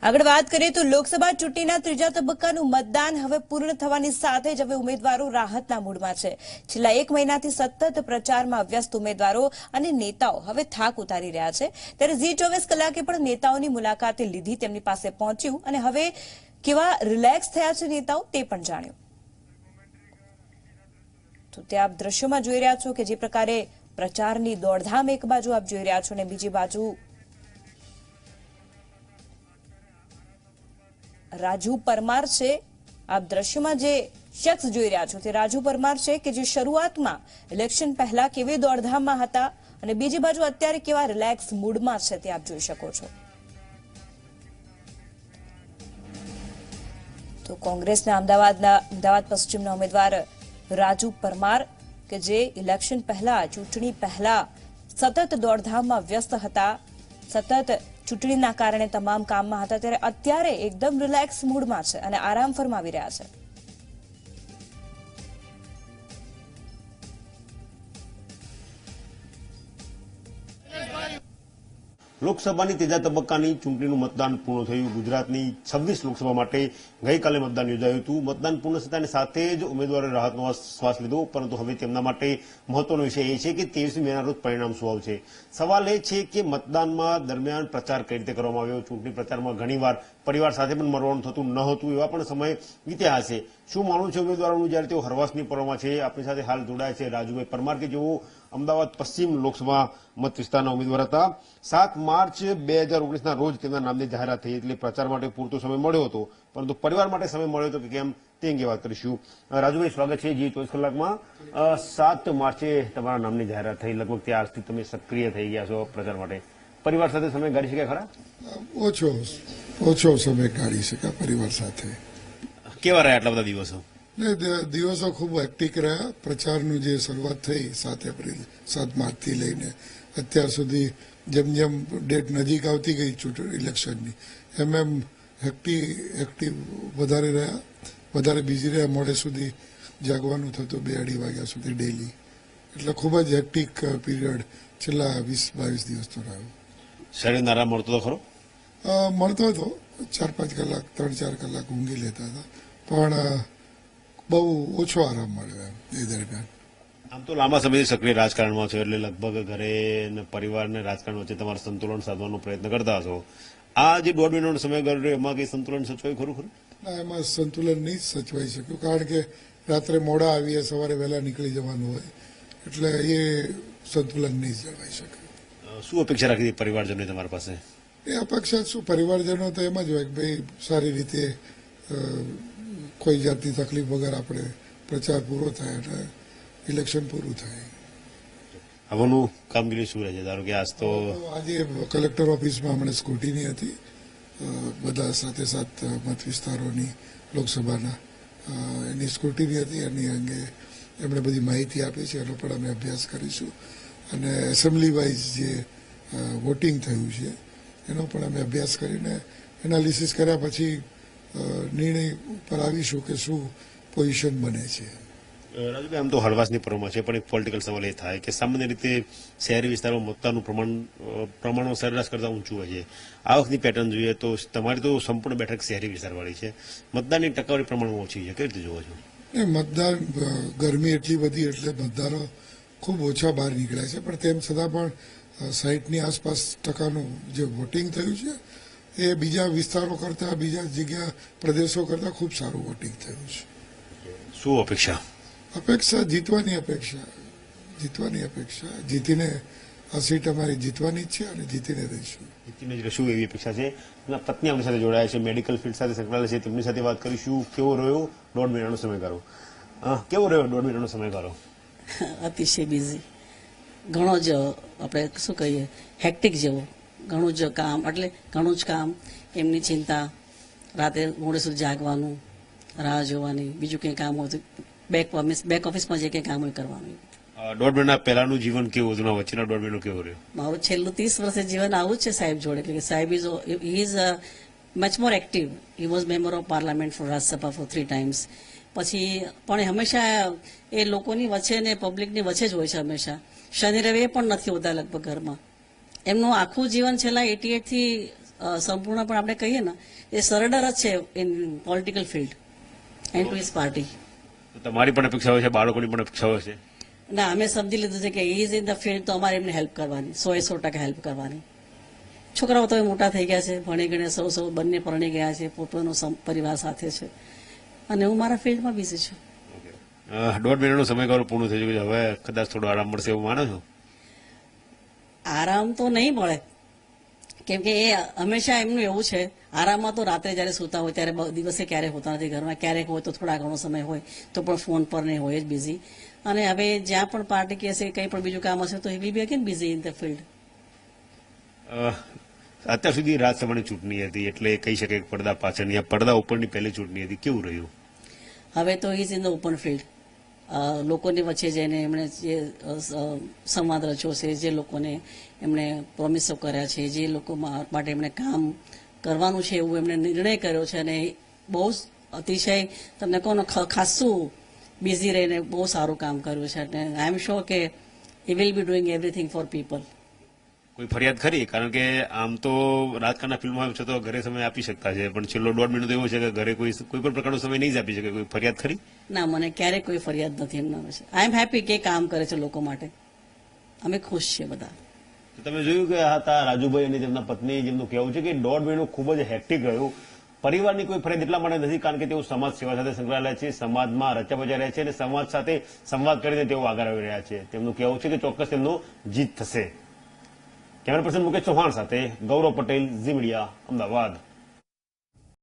આગળ વાત કરીએ તો લોકસભા ચૂંટણીના ત્રીજા તબક્કાનું મતદાન હવે પૂર્ણ થવાની સાથે જ હવે ઉમેદવારો રાહતના મૂડમાં છે। છેલ્લા એક મહિનાથી સતત પ્રચારમાં વ્યસ્ત ઉમેદવારો અને નેતાઓ હવે થાક ઉતારી રહ્યા છે। ત્યારે ઝી24 કલાકે પણ નેતાઓની મુલાકાતે લીધી, તેમની પાસે પહોંચ્યું અને હવે કેવા રિલેક્સ થયા છે નેતાઓ તે પણ જાણ્યું। તો તે આપ દ્રશ્યોમાં જોઈ રહ્યા છો કે જે પ્રકારે પ્રચારની દોડધામ એક બાજુ આપ જોઈ રહ્યા છો અને બીજી બાજુ રાજુ પરમાર છે। આપ દ્રશ્યમાં જે શખ્સ જોઈ રહ્યા છો તે રાજુ પરમાર છે કે જે શરૂઆતમાં ઇલેક્શન પહેલા કેવી દોડધામમાં હતા અને બીજી બાજુ અત્યારે કેવા રિલેક્સ મૂડમાં છે તે આપ જોઈ શકો છો। તો કોંગ્રેસના અમદાવાદ પશ્ચિમના ઉમેદવાર રાજુ પરમાર કે જે ઇલેક્શન પહેલા ચૂંટણી પહેલા સતત દોડધામમાં વ્યસ્ત હતા, સતત ચૂંટણીના કારણે તમામ કામમાં હતા, ત્યારે અત્યારે એકદમ રિલેક્સ મૂડમાં છે અને આરામ ફરમાવી રહ્યા છે। લોકસભાની ત્રીજા તબક્કાની ચૂંટણીનું મતદાન પૂર્ણ થયું। ગુજરાતની 26 લોકસભા માટે ગઈકાલે મતદાન યોજાયું હતું। મતદાન પૂર્ણ થતાની સાથે જ ઉમેદવારોએ રાહતનો શ્વાસ લીધો, પરંતુ હવે તેમના માટે મહત્વનો વિષય એ છે કે 23 મેના રોજ પરિણામ શું આવશે। સવાલ એ છે કે મતદાનમાં દરમિયાન પ્રચાર કઈ રીતે કરવામાં આવ્યો। ચૂંટણી પ્રચારમાં ઘણીવાર પરિવાર સાથે પણ મળવાનું થતું ન હતું, એવા પણ સમય વીત્યા હશે। શું માનવું છે ઉમેદવારોનું જ્યારે તેઓ હરવાસની પરોમાં છે? આપણી સાથે હાલ જોડાય છે રાજુભાઈ પરમાર કે જેઓ અમદાવાદ પશ્ચિમ લોકસભા મત વિસ્તારના ઉમેદવાર હતા। 7 માર્ચ 2019ના રોજ તેમના નામની જાહેરાત થઈ, એટલે પ્રચાર માટે પૂરતો સમય મળ્યો હતો, પરંતુ પરિવાર માટે સમય મળ્યો હતો કે કેમ તે અંગે વાત કરીશું। રાજુભાઈ, સ્વાગત છે જી24 કલાકમાં। 7 માર્ચે તમારા નામની જાહેરાત થઈ, લગભગ ત્યારથી તમે સક્રિય થઈ ગયા છો પ્રચાર માટે। પરિવાર સાથે સમય ગાળી શક્યા ખરા? ઓછો સમય કાઢી શક્યા પરિવાર સાથે। કેવા રહ્યા આટલા બધા દિવસો? દિવસો ખૂબ હેક્ટિક રહ્યા। પ્રચારનું જે શરૂઆત થઈ 7 માર્ચથી લઈને અત્યાર સુધી, જેમ જેમ ડેટ નજીક આવતી ગઈ ચૂંટણી ઇલેક્શનની, એમ હેક્ટિવ વધારે રહ્યા, વધારે બિઝી રહ્યા। મોડે સુધી જાગવાનું થતું, 2-2.5 વાગ્યા સુધી ડેલી, એટલે ખૂબ જ હેક્ટિક પીરિયડ છેલ્લા 20-22 દિવસનો રહ્યો। શરીરને આરામ મળતો હતો ખરો? મળતો હતો, 4-5 કલાક 3-4 કલાક ઊંઘી લેતા હતા, પણ બહુ ઓછો આરામ મળ્યો એ દરમિયાન। આમ તો લાંબા સમયથી સક્રિય રાજકારણમાં છો, એટલે લગભગ ઘરે ને પરિવાર ને રાજકારણ વચ્ચે તમારે સંતુલન સાધવાનો પ્રયત્ન કરતા હશો। આ જે 1.5 મહિનાનો સમય ગયો એમાં કઈ સંતુલન સચવાયું ખરું? ના, એમાં સંતુલન નહીં સચવાઈ શક્યું, કારણ કે રાત્રે મોડા આવીએ, સવારે વહેલા નીકળી જવાનું હોય, એટલે એ સંતુલન નહીં જળવાઈ શક્યું। શું અપેક્ષા રાખી હતી પરિવારજનોએ તમારી પાસે? એ અપેક્ષા શું, પરિવારજનો તો એમ જ હોય કે ભાઈ સારી રીતે કોઈ જાતની તકલીફ વગર આપણે પ્રચાર પૂરો થાય એટલે ઇલેક્શન પૂરું થાય। હવેનું કામગીરી શું રહે છે? ધારો કે આજ તો આજે કલેક્ટર ઓફિસમાં હમણાં સ્કૂટીની હતી, બધા સાથે મત વિસ્તારોની લોકસભાના એની સ્કૂટીની હતી, એની અંગે એમણે બધી માહિતી આપી છે, એનો પણ અમે અભ્યાસ કરીશું। અને એસેમ્બલી વાઇઝ જે વોટિંગ થયું છે એનો પણ અમે અભ્યાસ કરીને એનાલિસિસ કર્યા પછી નિર્ણય પર આવીશું કે શું પોઝિશન બને છે। રાજુભાઈ, આમ તો હળવાશની પરોમાં છે, પણ એક પોલિટિકલ સવાલ એ થાય કે સામાન્ય રીતે શહેરી વિસ્તારમાં મતદાનનું પ્રમાણમાં સરેરાશ કરતાં ઊંચું હોય છે। આ વખતની પેટર્ન જોઈએ તો તમારી તો સંપૂર્ણ બેઠક શહેરી વિસ્તારવાળી છે, મતદાનની ટકાવારી પ્રમાણમાં ઓછી છે, કેવી રીતે જોવો છો? મતદાન, ગરમી એટલી બધી એટલે મતદારો ખૂબ ઓછા બહાર નીકળ્યા છે, પણ તેમ છતાં પણ 60ની આસપાસ ટકાનું જે વોટિંગ થયું છે એ બીજા વિસ્તારો કરતાં, બીજા જગ્યા પ્રદેશો કરતાં ખૂબ સારું વોટિંગ થયું છે। શું અપેક્ષા? જીતવાની અપેક્ષા, જીતીને આ સીટ અમારી જીતવાની જ છે અને જીતીને રહીશું। જીતીને જ રહીશું એવી અપેક્ષા છે। પત્ની આપણી સાથે જોડાયા છે, મેડિકલ ફિલ્ડ સાથે સંકળાયેલા છે, તેમની સાથે વાત કરીશું। કેવો રહ્યો 1.5 મહિનાનો સમયગાળો? કેવો રહ્યો 1.5 મહિનાનો સમયગાળો? અતિશય બિઝી, ઘણો જ આપણે શું કહીએ હેક્ટિક જેવો, ઘણું જ કામ, એટલે ઘણું જ કામ, એમની ચિંતા, રાતે મોડે સુધી જાગવાનું, રાહ જોવાની, બીજું કંઈ કામ હોય તો બેક ઓફિસમાં જે કંઈ કામ હોય કરવાનું। 1.5 મહિના પહેલાનું જીવન કેવું હતું, વચ્ચેના 1.5 મહિનો કેવો રહ્યો? મારું છેલ્લું 30 વર્ષે જીવન આવું જ છે સાહેબ જોડે, એટલે કે સાહેબ is much more active. He was member of parliament four Rajya Sabha four 3 times. પછી પણ હંમેશા એ લોકોની વચ્ચે ને પબ્લિકની વચ્ચે જ હોય છે હંમેશા। શનિ રવિ પણ નથી હોતા લગભગ ઘરમાં। એમનું આખું જીવન છેલ્લા 88 થી સંપૂર્ણ પણ આપણે કહીએ ને એ સરેન્ડર જ છે in political field and to his party. તમારી પણ અપેક્ષા હોય છે, બાળકોની પણ અપેક્ષા હોય છે. ના, અમે સમજી લીધું છે કે ઇઝ ઇન ધ ફિલ્ડ, તો અમારે એમને હેલ્પ કરવાની, 100% હેલ્પ કરવાની. છોકરાઓ તો મોટા થઈ ગયા છે, ભણી ગણે સૌ બંને પરણી ગયા છે, પોતાનો પરિવાર સાથે છે, અને હું મારા ફિલ્ડમાં બિઝી છું. 1.5 મહિનાનો સમયગાળો પૂર્ણ થઈ ગયો છે, હવે કદાચ થોડો આરામ મળશે એવું માનો છો? આરામ તો નહીં મળે, કેમ કે એ હંમેશા એમનું એવું છે, આરામમાં તો રાત્રે જયારે સૂતા હોય ત્યારે, દિવસે ક્યારેય હોતા નથી ઘરમાં, ક્યારેક હોય તો થોડા ઘણો સમય હોય તો પણ ફોન પર નહીં હોય જ બિઝી. અને હવે જ્યાં પણ પાર્ટી કે હશે, કંઈ પણ બીજું કામ હશે તો હી will B again busy in the field. અત્યાર સુધી રાજ્યસભાની ચૂંટણી હતી એટલે કહી શકાય કે પડદા પાછળની, આ પડદા ઉપરની પહેલી ચૂંટણી હતી, કેવું રહ્યું? હવે તો is in the open field. લોકોની વચ્ચે જઈને એમણે જે સંવાદ રચ્યો છે, જે લોકોને એમણે પ્રોમિસો કર્યા છે, જે લોકો માટે એમણે કામ કરવાનું છે એવું એમણે નિર્ણય કર્યો છે, અને બહુ અતિશય તમને કોનો ખાસું બિઝી રહીને બહુ સારું કામ કર્યું છે, અને આઈ એમ શ્યોર કે he will be doing everything for people. કોઈ ફરિયાદ ખરી? કારણ કે આમ તો રાજકારણના ફિલ્મમાં છે તો ઘરે સમય આપી શકતા છે, પણ છેલ્લો 1.5 મહિનો તો એવો છે કે ઘરે કોઈ પણ પ્રકારનો સમય નહીં જ આપી શકે. કોઈ ફરિયાદ ખરી? ના, મને ક્યારેય કોઈ ફરિયાદ નથી એમના વિશે. આઈ એમ હેપી કે કામ કરે છે લોકો માટે, અમે ખુશ છીએ બધા. તમે જોયું કે આ હતા રાજુભાઈ અને તેમના પત્ની, જેમનું કહેવું છે કે 1.5 મહિનો ખૂબ જ હેક્ટિક રહ્યું. પરિવારની કોઈ ફરિયાદ એટલા માટે નથી કારણ કે તેઓ સમાજ સેવા સાથે સંકળાયેલા છે, સમાજમાં રચ્યા પચ્યા રહ્યા છે અને સમાજ સાથે સંવાદ કરીને તેઓ આગળ આવી રહ્યા છે. તેમનું કહેવું છે કે ચોક્કસ તેમનો જીત થશે. કેમેરા પર્સન મુકેશ ચૌહાણ સાથે ગૌરવ પટેલ, ઝી મીડિયા, અમદાવાદ.